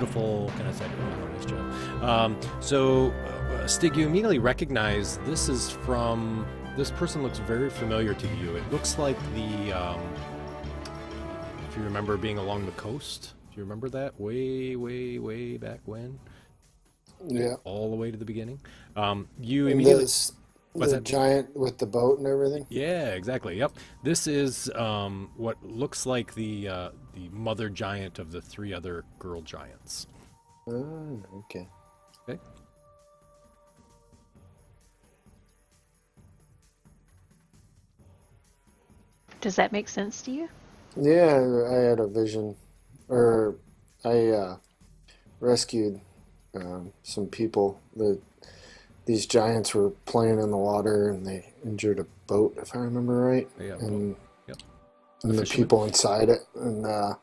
beautiful kind of setting. Nice job. Stig, you immediately recognize this is from. This person looks very familiar to you. It looks like if you remember being along the coast. Do you remember that way, way, way back when? Yeah. All the way to the beginning. You And immediately. this What's the that? giant with the boat and everything. Yeah, exactly. Yep. This is what looks like the mother giant of the three other girl giants. Oh, okay. Okay. Does that make sense to you? Yeah, I had a vision, or I rescued some people. These giants were playing in the water, and they injured a boat, if I remember right, Yeah. and Yep. The and the fisherman. people inside it. And it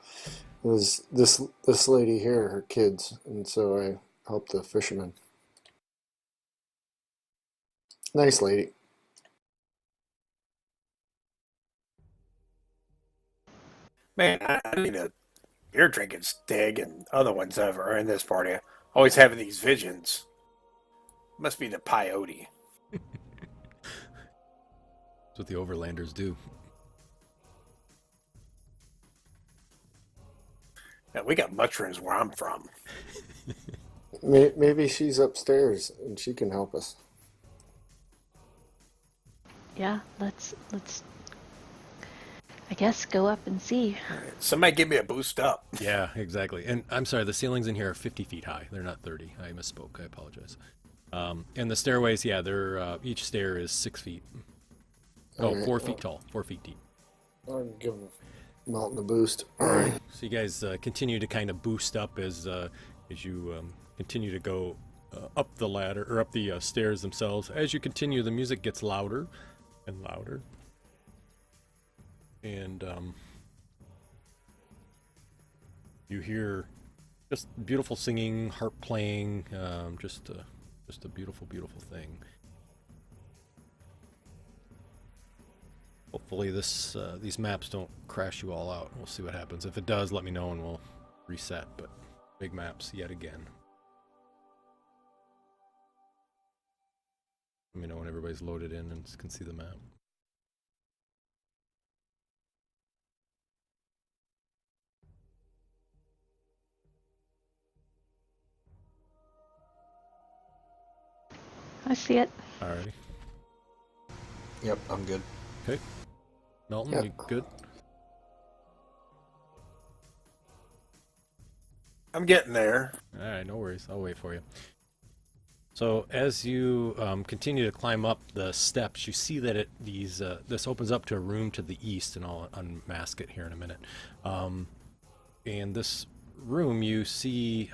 was this lady here, her kids, and so I helped the fisherman. Nice lady. Man, I need a beer drinking Stig and other ones that are in this party. Always having these visions. Must be the peyote. That's what the overlanders do. Now, we got mushrooms where I'm from. Maybe she's upstairs and she can help us. Yeah, let's I guess go up and see. Somebody give me a boost up. Yeah, exactly. And I'm sorry, the ceilings in here are 50 feet high. They're not 30. I misspoke. I apologize. And the stairways, yeah, they're each stair is 6 feet. Oh, All right, 4 feet tall, 4 feet deep. I'll give Melton a boost. So you guys continue to kind of boost up as you continue to go up the ladder or up the stairs themselves. As you continue, the music gets louder and louder, and you hear just beautiful singing, harp playing, just a beautiful, beautiful thing. Hopefully these maps don't crash you all out. We'll see what happens. If it does, let me know and we'll reset, but big maps yet again. Let me know when everybody's loaded in and can see the map. I see it. Alrighty. Yep, I'm good. Okay. Melton, Yep. you good? I'm getting there. Alright, no worries. I'll wait for you. So as you continue to climb up the steps, you see that this opens up to a room to the east, and I'll unmask it here in a minute. And this room, you see,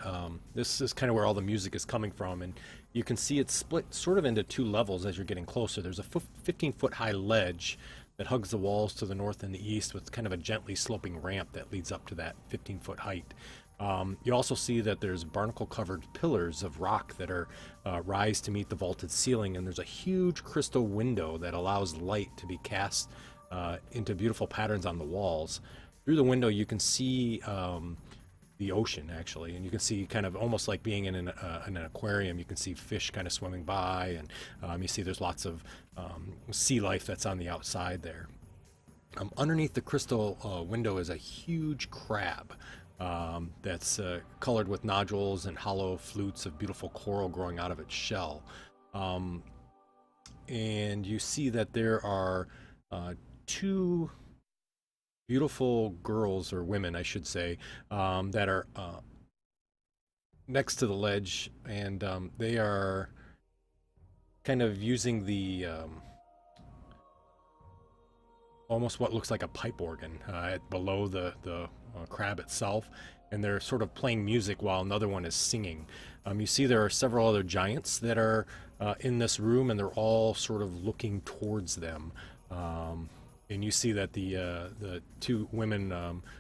this is kind of where all the music is coming from, and you can see it's split sort of into two levels as you're getting closer. There's a 15-foot high ledge that hugs the walls to the north and the east with kind of a gently sloping ramp that leads up to that 15-foot height. You also see that there's barnacle-covered pillars of rock that are rise to meet the vaulted ceiling, and there's a huge crystal window that allows light to be cast into beautiful patterns on the walls. Through the window, you can see the ocean, actually, and you can see kind of almost like being in an aquarium. You can see fish kind of swimming by, and you see there's lots of sea life that's on the outside there. Underneath the crystal window is a huge crab. That's colored with nodules and hollow flutes of beautiful coral growing out of its shell. And you see that there are two beautiful girls, or women, I should say, that are next to the ledge, and they are kind of using the almost what looks like a pipe organ below the crab itself, and they're sort of playing music while another one is singing. You see there are several other giants that are in this room, and they're all sort of looking towards them. And you see that the two women,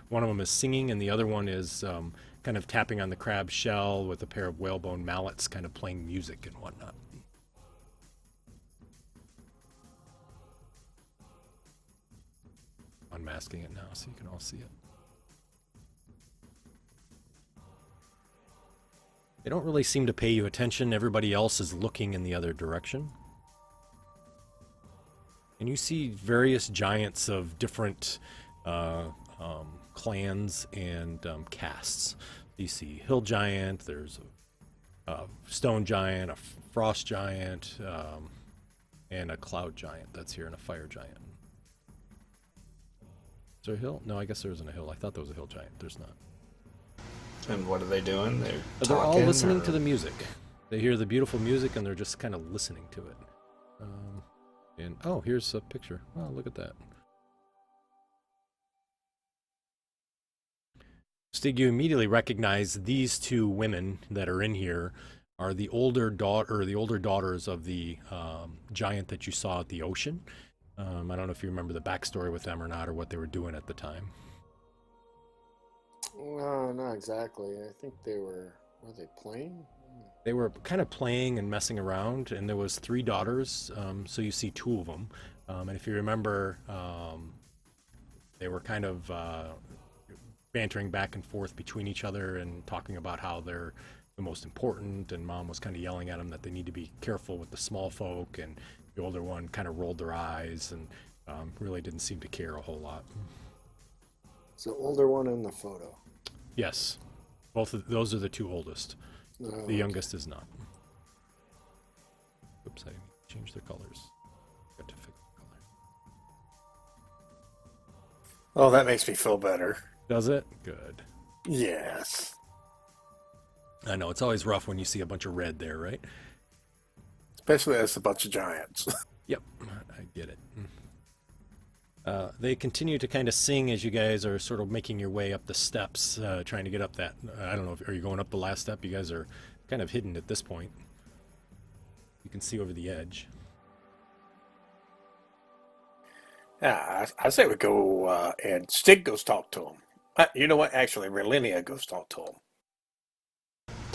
one of them is singing, and the other one is kind of tapping on the crab shell with a pair of whalebone mallets, kind of playing music and whatnot. Unmasking it now so you can all see it. They don't really seem to pay you attention. Everybody else is looking in the other direction. And you see various giants of different clans and castes. You see hill giant, there's a stone giant, a frost giant, and a cloud giant that's here, and a fire giant. Is there a hill? No, I guess there isn't a hill. I thought there was a hill giant. There's not. And what are they doing? They're all talking, listening or- to the music. They hear the beautiful music, and they're just kind of listening to it. And oh, here's a picture. Oh, look at that. Stig, you immediately recognize these two women that are in here are the older daughters of the giant that you saw at the ocean. I don't know if you remember the backstory with them or not, or what they were doing at the time. Well, not exactly. I think were they playing? They were kind of playing and messing around, and there was 3 daughters, so you see 2 of them. And if you remember, they were kind of bantering back and forth between each other and talking about how they're the most important, and Mom was kind of yelling at them that they need to be careful with the small folk, and the older one kind of rolled their eyes and really didn't seem to care a whole lot. It's the older one in the photo. Yes, both of those are the 2 oldest. Oh, The youngest is not. Oops, I changed their colors. Got to fix the color. Oh, that makes me feel better. Does it? Good. Yes. I know, it's always rough when you see a bunch of red there, right? Especially as a bunch of giants. Yep, I get it. They continue to kind of sing as you guys are sort of making your way up the steps, trying to get up that. I don't know, are you going up the last step? You guys are kind of hidden at this point. You can see over the edge. Yeah, I say we go and Stig goes talk to him. You know what? Actually, Relinia goes talk to him.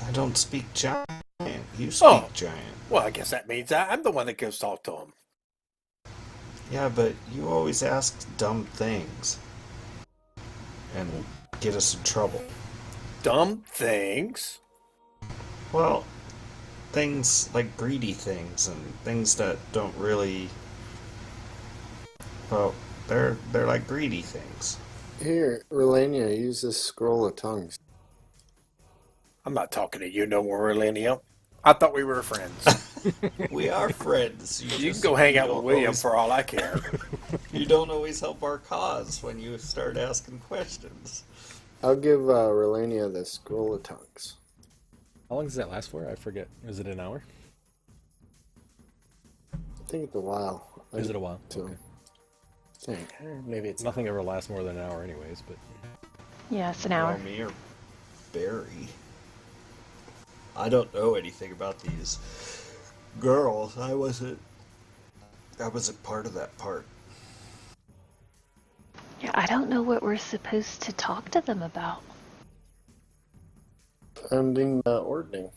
I don't speak giant. You speak giant. Well, I guess that means I'm the one that goes talk to him. Yeah, but you always ask dumb things. And get us in trouble. Dumb things. Well, things like greedy things and things that don't really... Well, they're like greedy things. Here, Relania, use this scroll of tongues. I'm not talking to you no more, Relinia. I thought we were friends. We are friends. You can go hang out with William for all I care. You don't always help our cause when you start asking questions. I'll give Relania the scroll of tongues. How long does that last for? I forget. Is it an hour? I think it's a while. Is it a while? So, Okay. I think. Maybe it's Nothing ever lasts more than an hour anyways, but... Yeah, it's an hour. Well, me or Barry. I don't know anything about these girls. I wasn't part of that part. Yeah, I don't know what we're supposed to talk to them about. ending the ordning.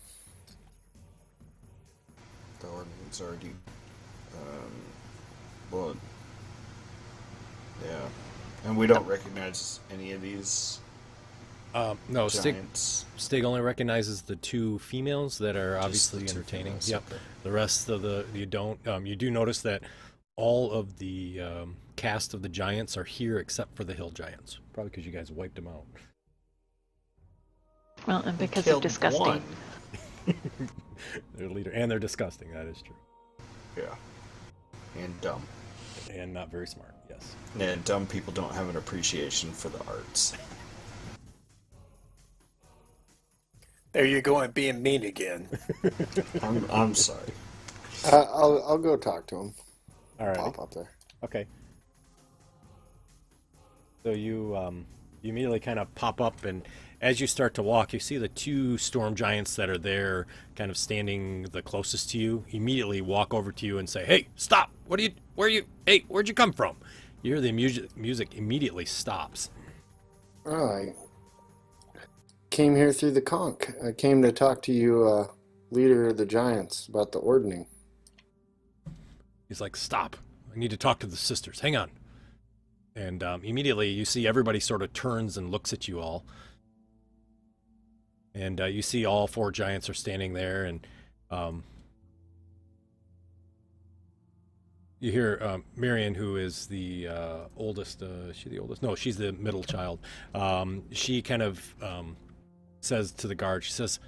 The ordinance already. Well, yeah. And we don't recognize any of these No, giants. Stig only recognizes the 2 females that are Just obviously the two entertaining. females, Yep. okay. The rest of you don't. You do notice that all of the cast of the giants are here except for the hill giants. Probably because you guys wiped them out. Well, and We because of killed disgusting. one. Their leader, and they're disgusting. That is true, Yeah. And dumb. and not very smart. Yes. And dumb people don't have an appreciation for the arts. There you go, and being mean again. I'm sorry. I'll go talk to him. All right. Pop up there. Okay. So you immediately kind of pop up, and as you start to walk, you see the 2 storm giants that are there, kind of standing the closest to you. Immediately walk over to you and say, "Hey, stop! Hey, where'd you come from?" You hear the music immediately stops. Oh, I came here through the conch. I came to talk to you, leader of the giants, about the ordning. He's like, "Stop! I need to talk to the sisters. Hang on." And immediately you see everybody sort of turns and looks at you all. And you see all 4 giants are standing there, and you hear Marion, who is the oldest. Is she the oldest? No, she's the middle child. She kind of says to the guard, she says,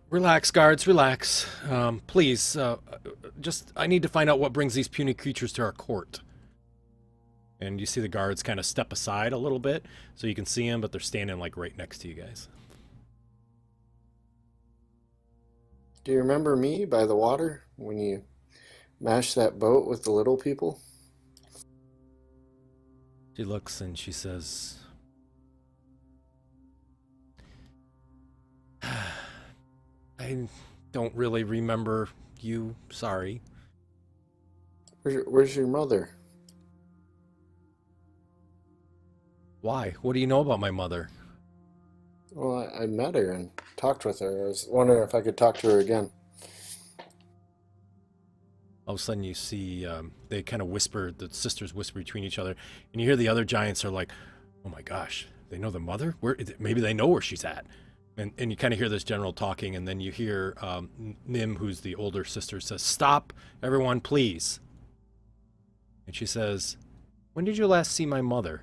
"Relax, guards, relax. Please, just, I need to find out what brings these puny creatures to our court." And you see the guards kind of step aside a little bit so you can see them, but they're standing like right next to you guys. Do you remember me by the water when you mashed that boat with the little people? She looks and she says, "I don't really remember you. Sorry." Where's your mother? "Why? What do you know about my mother?" Well, I met her and talked with her. I was wondering if I could talk to her again. All of a sudden you see they kind of whisper, the sisters whisper between each other, and you hear the other giants are like, "Oh my gosh, they know the mother? Maybe they know where she's at." And you kind of hear this general talking, and then you hear Nim, who's the older sister, says, "Stop, everyone, please." And she says, "When did you last see my mother?"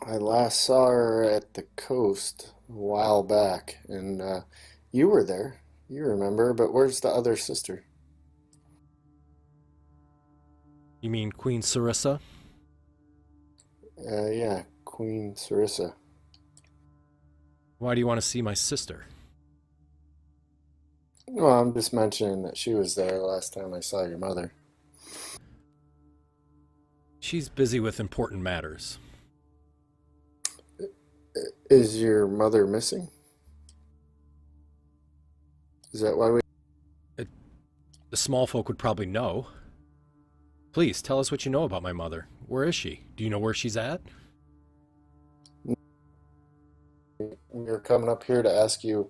I last saw her at the coast a while back, and you were there. You remember, but where's the other sister? "You mean Queen Sarissa?" Yeah, Queen Sarissa. "Why do you want to see my sister?" Well, I'm just mentioning that she was there last time I saw your mother. "She's busy with important matters." Is your mother missing? Is that why we... The small folk would probably know. Please, tell us what you know about my mother. Where is she? Do you know where she's at? We're coming up here to ask you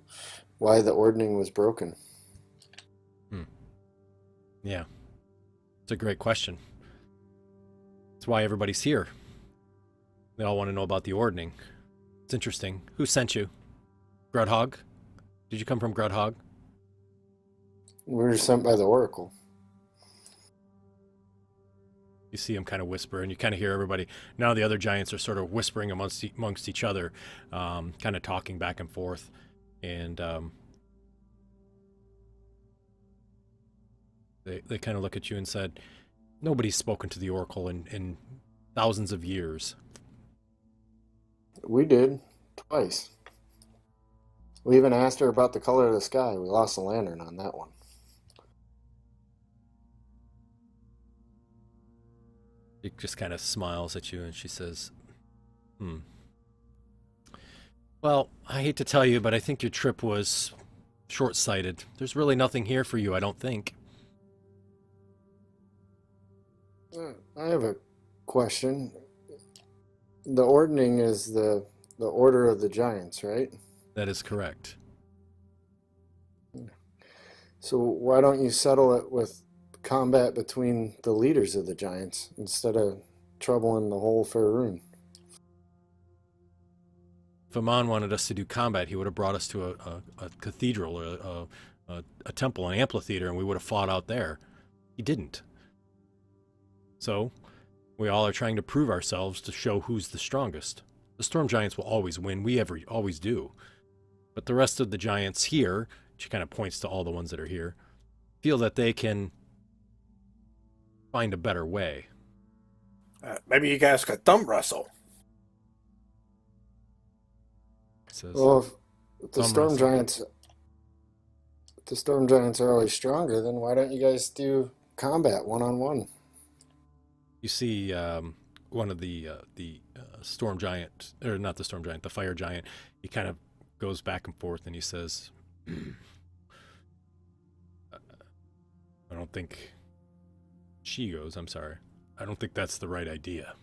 why the ordning was broken. Yeah. It's a great question. That's why everybody's here. They all want to know about the ordning. It's interesting. Who sent you? Grudhog? Did you come from Grudhog? We were sent by the Oracle. You see him kind of whisper, and you kind of hear everybody. Now the other giants are sort of whispering amongst each other, kind of talking back and forth. And they kind of look at you and said, "Nobody's spoken to the Oracle in thousands of years." We did, twice. We even asked her about the color of the sky. We lost the lantern on that one. She just kind of smiles at you and she says, "Well, I hate to tell you, but I think your trip was short-sighted. There's really nothing here for you, I don't think." I have a question. The ordning is the order of the giants, right? That is correct. So why don't you settle it with combat between the leaders of the giants instead of troubling the whole Faerun? If Amon wanted us to do combat, he would have brought us to a cathedral or a temple, an amphitheater, and we would have fought out there. He didn't. So, we all are trying to prove ourselves to show who's the strongest. The storm giants will always win. We always do. But the rest of the giants here, she kind of points to all the ones that are here, feel that they can find a better way. Maybe you guys could thumb wrestle. Says, Well, if the Thumb storm wrestle. giants, if the storm giants are always stronger, then why don't you guys do combat one-on-one? you see one of the storm giant, or not the storm giant, the fire giant. He kind of goes back and forth, and he says, "I don't think." She goes, "I'm sorry. I don't think that's the right idea.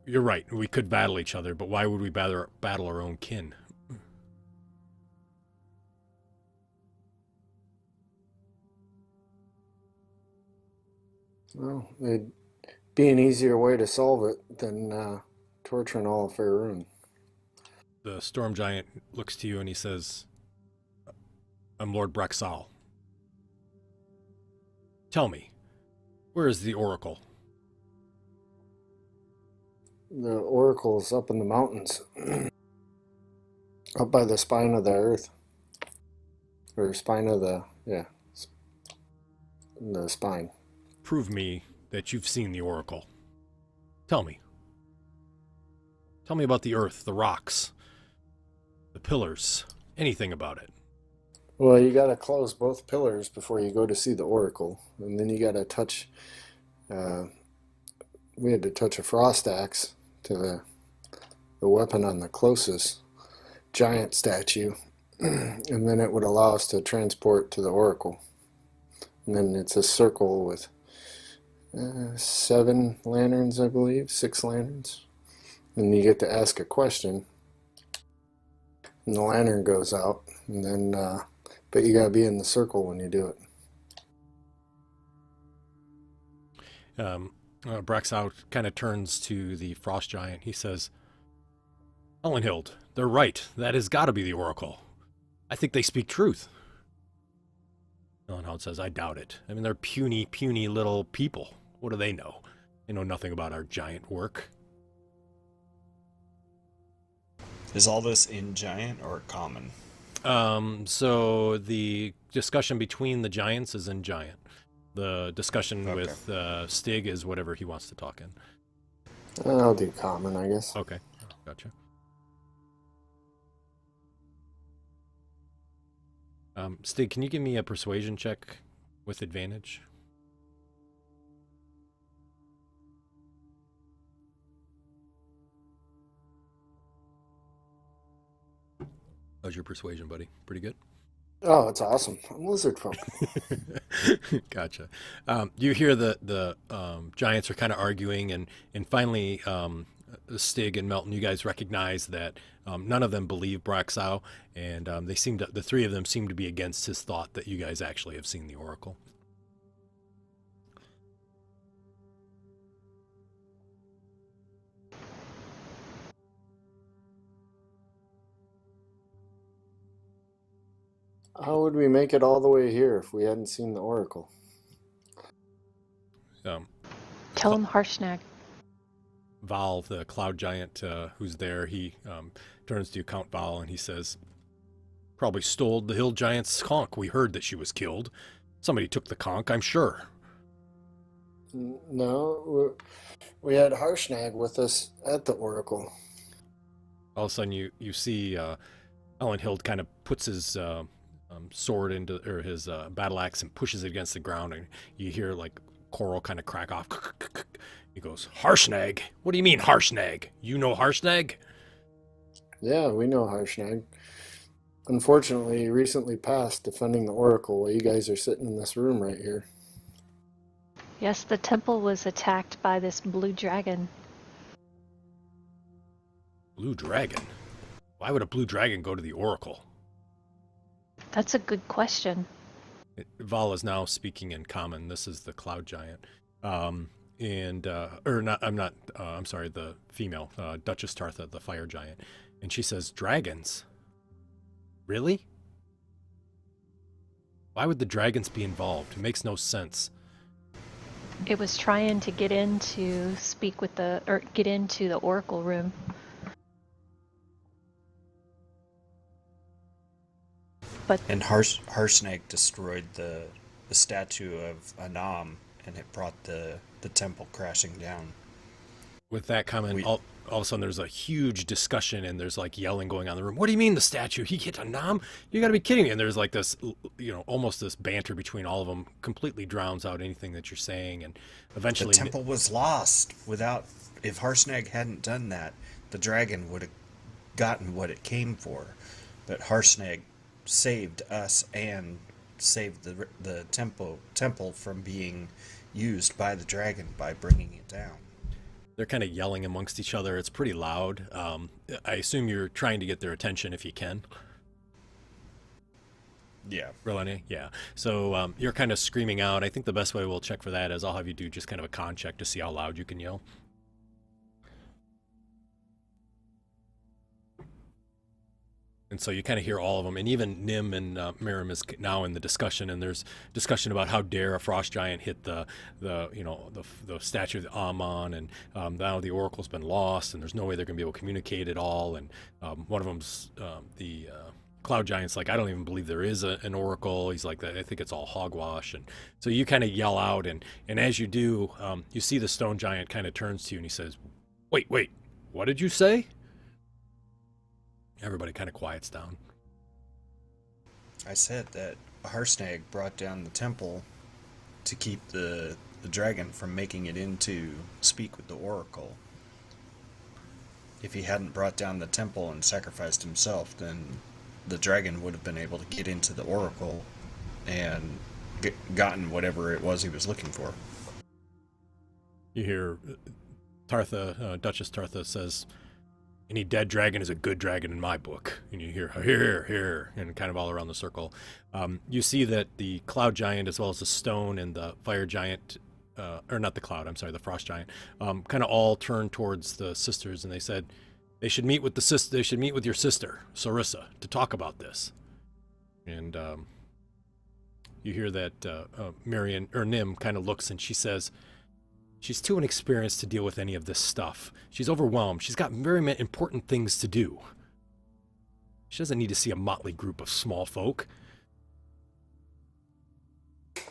You're right. We could battle each other, but why would we battle our own kin?" Well, it'd be an easier way to solve it than torturing all of Faerun. The storm giant looks to you and he says, I'm Lord Brexal. Tell me, where is the Oracle? The oracle's up in the mountains, up by the spine of the earth, or spine of the the spine. Prove me that you've seen the Oracle. Tell me. Tell me about the earth, the rocks, the pillars, anything about it. Well, you gotta close both pillars before you go to see the oracle, and then you gotta touch. We had to touch a frost axe to the weapon on the closest giant statue, and then it would allow us to transport to the oracle. And then it's a circle with 7 lanterns, I believe, 6 lanterns. And you get to ask a question, and the lantern goes out, and then, but you gotta be in the circle when you do it. Brexal kind of turns to the frost giant. He says, Ellenhild, they're right. That has got to be the Oracle. I think they speak truth. Ellenhild says, I doubt it. I mean, they're puny, puny little people. What do they know? They know nothing about our giant work. Is all this in giant or common? So the discussion between the giants is in giant. The discussion Okay. with Stig is whatever he wants to talk in. I'll do common, I guess. Okay, gotcha. Stig, can you give me a persuasion check with advantage? How's your persuasion, buddy? Pretty good? Oh, it's awesome. I'm lizard folk. Gotcha. You hear the giants are kind of arguing, and finally, Stig and Melton, you guys recognize that none of them believe Braxau, and the 3 of them seem to be against his thought that you guys actually have seen the Oracle. How would we make it all the way here if we hadn't seen the oracle? Tell him Harshnag. Val, the cloud giant who's there, he turns to Count Val and he says, probably stole the hill giant's conch. We heard that she was killed. Somebody took the conch, I'm sure. No, we had Harshnag with us at the oracle. All of a sudden you see Ellenhild kind of puts his sword into, or his battle axe, and pushes it against the ground, and you hear like coral kind of crack off. He goes, Harshnag? What do you mean Harshnag? You know Harshnag? Yeah, we know Harshnag. Unfortunately, he recently passed defending the oracle while you guys are sitting in this room right here. Yes, the temple was attacked by this blue dragon. Blue dragon? Why would a blue dragon go to the Oracle? That's a good question. Val is now speaking in common. This is the cloud giant. I'm sorry, the female, Duchess Tartha, the fire giant. And she says, dragons? Really? Why would the dragons be involved? It makes no sense. It was trying to get in to get into the oracle room. But And Harshnag destroyed the statue of Anam, and it brought the temple crashing down. With that comment, all of a sudden there's a huge discussion and there's like yelling going on in the room. What do you mean the statue? He hit Anam? You gotta be kidding me. And there's like this, almost this banter between all of them, completely drowns out anything that you're saying. And eventually... The temple was lost. If Harshnag hadn't done that, the dragon would have gotten what it came for. But Harshnag saved us and saved the temple from being used by the dragon by bringing it down. They're kind of yelling amongst each other. It's pretty loud. I assume you're trying to get their attention if you can. Yeah. Relene? Yeah. So you're kind of screaming out. I think the best way we'll check for that is I'll have you do just kind of a con check to see how loud you can yell. And so you kind of hear all of them, and even Nim and Mirim is now in the discussion, and there's discussion about how dare a frost giant hit the statue of the Amon, and now the oracle's been lost, and there's no way they're going to be able to communicate at all. And one of them's the cloud giant's like, I don't even believe there is an oracle. He's like, I think it's all hogwash. And so you kind of yell out, and as you do, you see the stone giant kind of turns to you, and he says, wait, what did you say? Everybody kind of quiets down. I said that Harsnag brought down the temple to keep the dragon from making it in to speak with the oracle. If he hadn't brought down the temple and sacrificed himself, then the dragon would have been able to get into the oracle and gotten whatever it was he was looking for. You hear Tartha, Duchess Tartha says, any dead dragon is a good dragon in my book. And you hear, here, and kind of all around the circle. You see that the cloud giant, as well as the stone and the fire giant, or not the cloud, I'm sorry, the frost giant, kind of all turn towards the sisters, and they said they should meet with they should meet with your sister, Sarissa, to talk about this. And you hear that Marion, or Nim, kind of looks, and she says, she's too inexperienced to deal with any of this stuff. She's overwhelmed. She's got very important things to do. She doesn't need to see a motley group of small folk.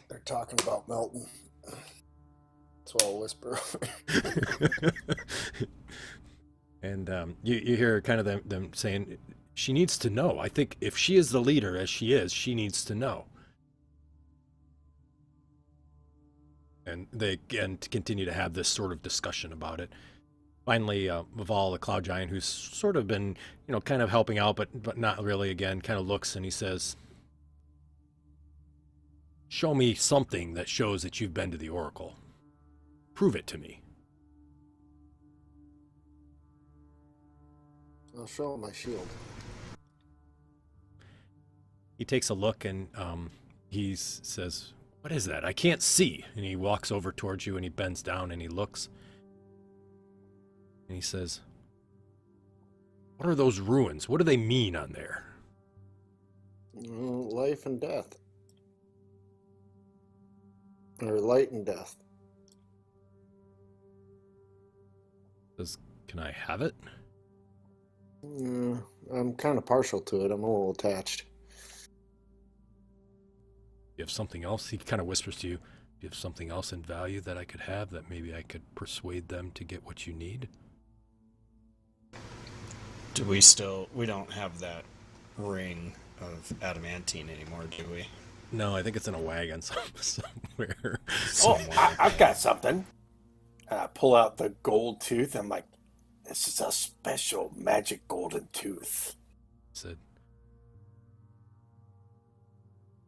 They're talking about Melton. That's what I'll whisper. And you hear kind of them saying, she needs to know. I think if she is the leader, as she is, she needs to know. And they again continue to have this sort of discussion about it. Finally, Maval, the cloud giant, who's sort of been, kind of helping out, but not really, again, kind of looks and he says, show me something that shows that you've been to the oracle. Prove it to me. I'll show him my shield. He takes a look and he says, what is that? I can't see. And he walks over towards you and he bends down and he looks. And he says, what are those ruins? What do they mean on there? Life and death. Or light and death. Says, can I have it? I'm kind of partial to it. I'm a little attached. You have something else? He kind of whispers to you, do you have something else in value that I could have that maybe I could persuade them to get what you need? Do we don't have that ring of adamantine anymore, do we? No, I think it's in a wagon somewhere. I've got something. I pull out the gold tooth. I'm like, this is a special magic golden tooth. Said,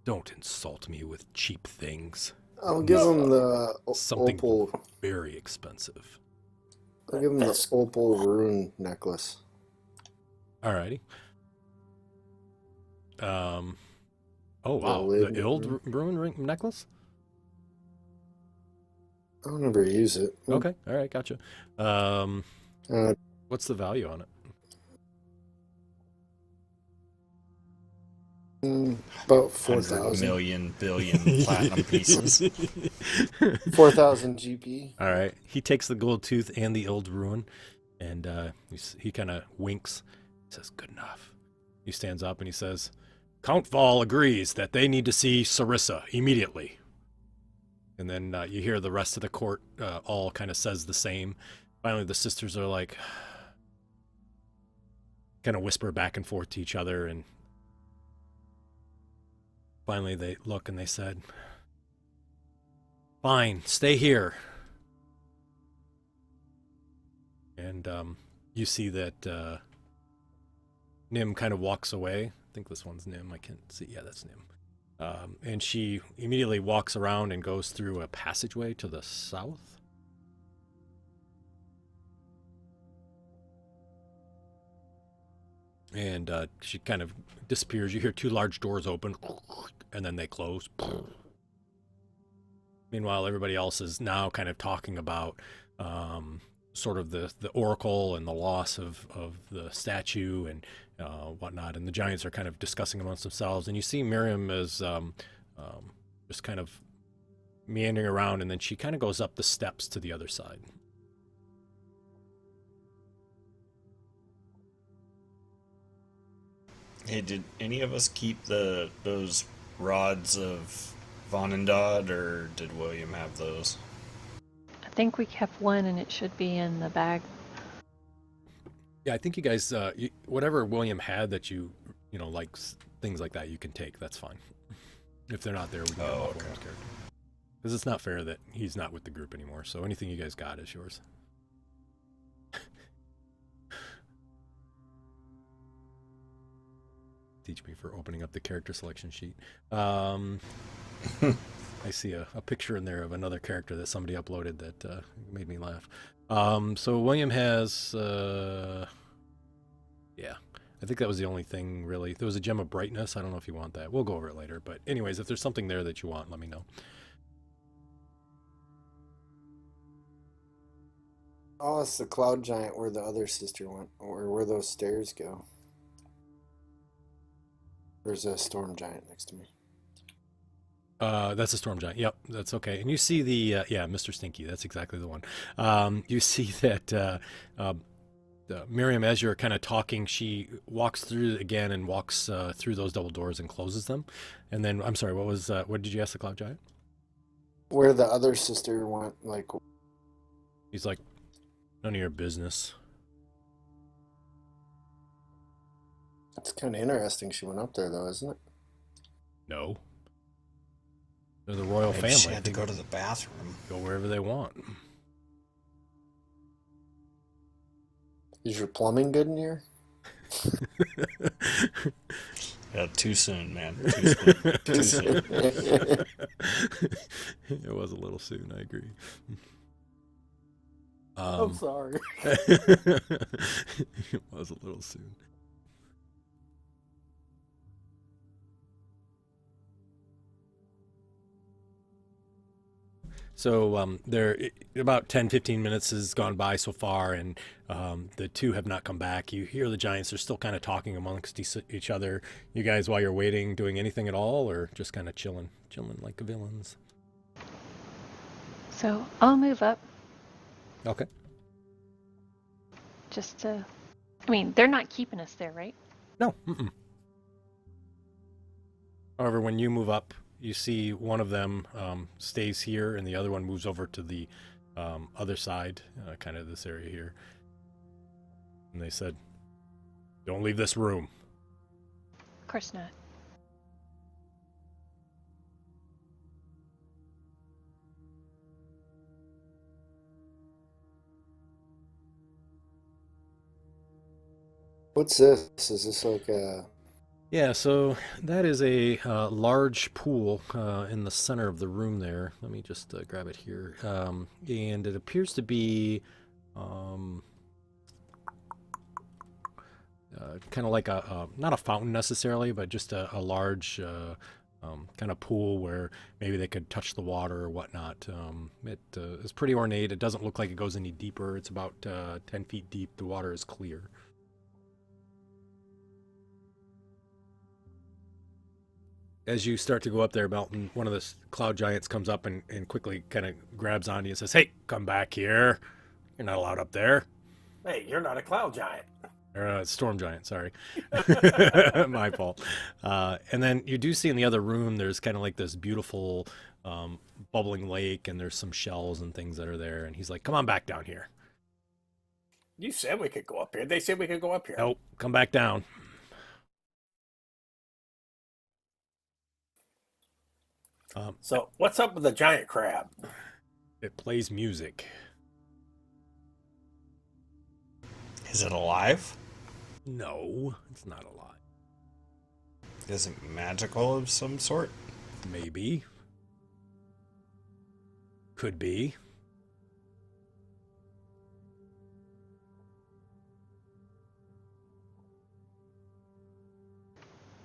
don't insult me with cheap things. I'll give him the Something opal. very expensive. I'll give him the opal rune necklace. Alrighty. Oh wow, lid. the Ild Ruin ring necklace? I'll never use it. Okay, alright, gotcha. Uh, What's the value on it? About 100 4,000. million billion platinum pieces. 4,000 GP. All right. He takes the gold tooth and the Ild Ruin, and he kind of winks. He says, good enough. He stands up and he says, Count Val agrees that they need to see Sarissa immediately. And then you hear the rest of the court all kind of says the same. Finally, the sisters are like, kind of whisper back and forth to each other, and finally they look and they said, fine, stay here. And you see that Nim kind of walks away. I think this one's Nim. I can't see. Yeah, that's Nim. And she immediately walks around and goes through a passageway to the south. And she kind of disappears. You hear two large doors open, and then they close. Meanwhile, everybody else is now kind of talking about sort of the oracle and the loss of the statue and whatnot. And the giants are kind of discussing amongst themselves. And you see Miriam as just kind of meandering around, and then she kind of goes up the steps to the other side. Hey, did any of us keep those rods of Vonendod, or did William have those? I think we kept one, and it should be in the bag. Yeah, I think you guys, whatever William had that you know, like things like that, you can take. That's fine. If they're not there, we can go off William's character. Because it's not fair that he's not with the group anymore. So anything you guys got is yours. Teach me for opening up the character selection sheet. I see a picture in there of another character that somebody uploaded that made me laugh. So William has, yeah, I think that was the only thing really. There was a gem of brightness. I don't know if you want that. We'll go over it later. But anyways, if there's something there that you want, let me know. Oh, it's the cloud giant where the other sister went, or where those stairs go. There's a storm giant next to me. That's a storm giant. Yep, that's okay. And you see the yeah, Mr. Stinky. That's exactly the one. You see that Miriam, as you're kind of talking, she walks through again and walks through those double doors and closes them. And then, I'm sorry, what did you ask the cloud giant? Where the other sister went, like. He's like, none of your business. It's kind of interesting she went up there, though, isn't it? No. They're the royal Maybe family. she had to go to the bathroom. Go wherever they want. Is your plumbing good in here? Yeah, too soon, man. Too soon. It was a little soon, I agree. I'm sorry. It was a little soon. So there, about 10-15 minutes has gone by so far, and the two have not come back. You hear the giants are still kind of talking amongst each other. You guys, while you're waiting, doing anything at all, or just kind of chilling like villains? So I'll move up Okay. just to. I mean, they're not keeping us there, right? No. Mm-mm. However, when you move up, you see one of them stays here, and the other one moves over to the other side, kind of this area here. And they said, "Don't leave this room." Of course not. What's this? Is this like a... Yeah, so that is a large pool in the center of the room there. Let me just grab it here. And it appears to be kind of like not a fountain necessarily, but just a large kind of pool where maybe they could touch the water or whatnot. It is pretty ornate. It doesn't look like it goes any deeper. It's about 10 feet deep. The water is clear. As you start to go up there, Melton, one of the cloud giants comes up and quickly kind of grabs onto you and says, "Hey, come back here. You're not allowed up there." Hey, you're not a cloud giant. Or storm giant, sorry. My fault. And then you do see in the other room, there's kind of like this beautiful bubbling lake, and there's some shells and things that are there. And he's like, "Come on back down here." You said we could go up here. They said we could go up here. Nope, come back down. So what's up with the giant crab? It plays music. Is it alive? No, it's not alive. Is it magical of some sort? Maybe. Could be.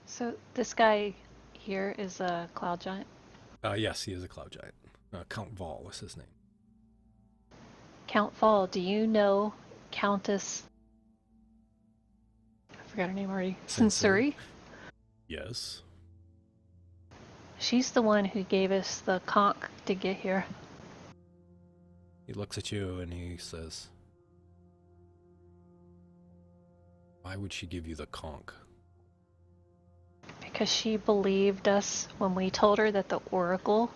So this guy here is a cloud giant. Yes, he is a cloud giant. Count Vol is his name. Count Fall, do you know Countess? I forgot her name already. Sensori? Sensori? Yes. She's the one who gave us the conch to get here. He looks at you and he says, "Why would she give you the conch?" Because she believed us when we told her that the Oracle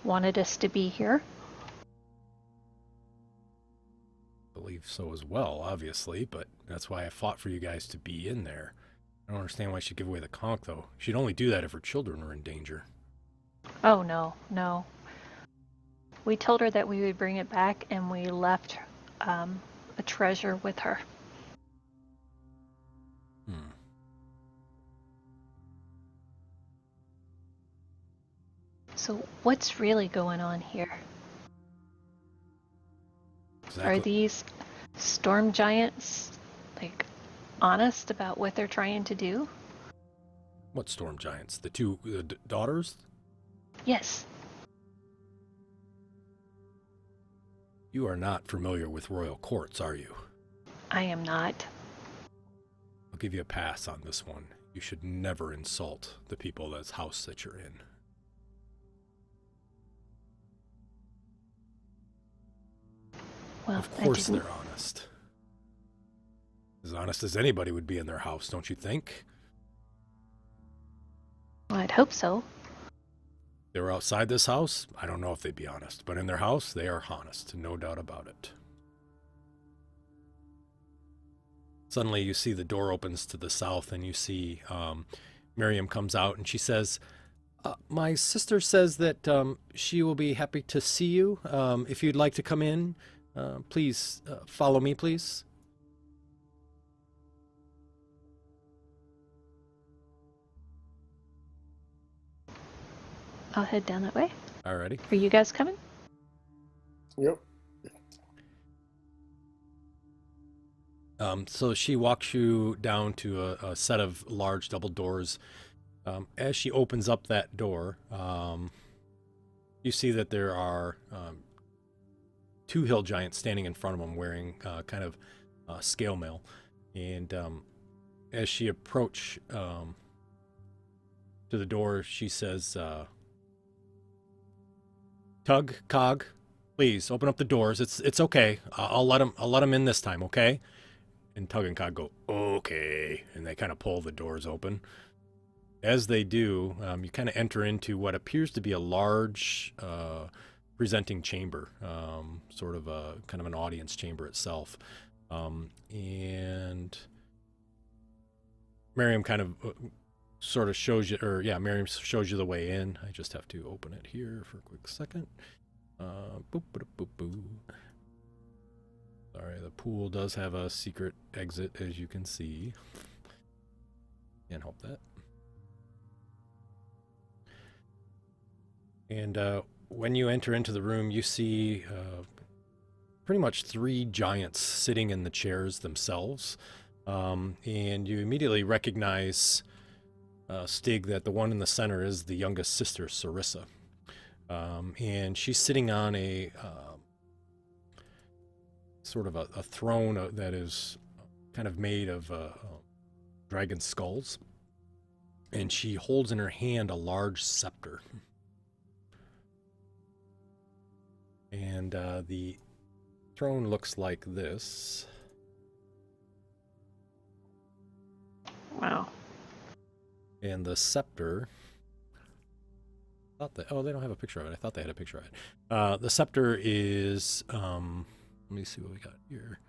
wanted us to be here. I believe so as well, obviously, but that's why I fought for you guys to be in there. I don't understand why she'd give away the conch, though. She'd only do that if her children were in danger. Oh, no, no. We told her that we would bring it back, and we left a treasure with her. Hmm. So what's really going on here? Exactly. Are these storm giants, like, honest about what they're trying to do? What storm giants? The two daughters? Yes. You are not familiar with royal courts, are you? I am not. I'll give you a pass on this one. You should never insult the people that's house that you're in. Well, Of course I didn't. they're honest as anybody would be in their house, don't you think? Well, I'd hope so. They were outside this house, I don't know if they'd be honest, but in their house, they are honest, no doubt about it. Suddenly you see the door opens to the south and you see Miriam comes out and she says, my sister says that she will be happy to see you. If you'd like to come in, please follow me, please. I'll head down that way. Alrighty. Are you guys coming? Yep. So she walks you down to a set of large double doors. As she opens up that door, you see that there are two hill giants standing in front of them wearing kind of scale mail. And as she approaches to the door, she says, Tug, Cog, please open up the doors. It's okay. I'll let him in this time, okay? And Tug and Cog go, okay, and they kind of pull the doors open. As they do, you kind of enter into what appears to be a large presenting chamber, sort of a kind of an audience chamber itself. And Miriam kind of sort of shows you, Miriam shows you the way in. I just have to open it here for a quick second. Boop, boop, boop, boop. Sorry, the pool does have a secret exit, as you can see. Can't help that. And when you enter into the room, you see pretty much three giants sitting in the chairs themselves. And you immediately recognize, Stig, that the one in the center is the youngest sister, Sarissa. And she's sitting on a sort of a throne that is kind of made of dragon skulls. And she holds in her hand a large scepter. And the throne looks like this. Wow. And the scepter... they don't have a picture of it. I thought they had a picture of it. The scepter is... let me see what we got here.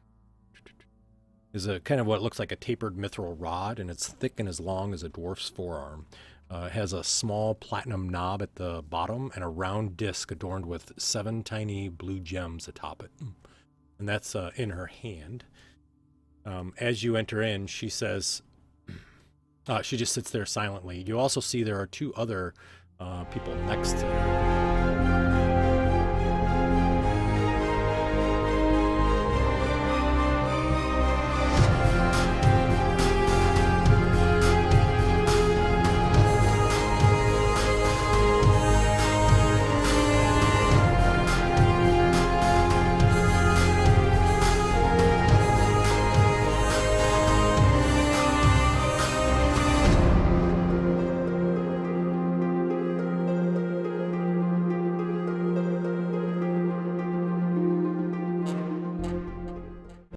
Is a kind of what looks like a tapered mithril rod, and it's thick and as long as a dwarf's forearm. It has a small platinum knob at the bottom and a round disc adorned with 7 tiny blue gems atop it. And that's in her hand. As you enter in, she says... she just sits there silently. You also see there are 2 other people next to her.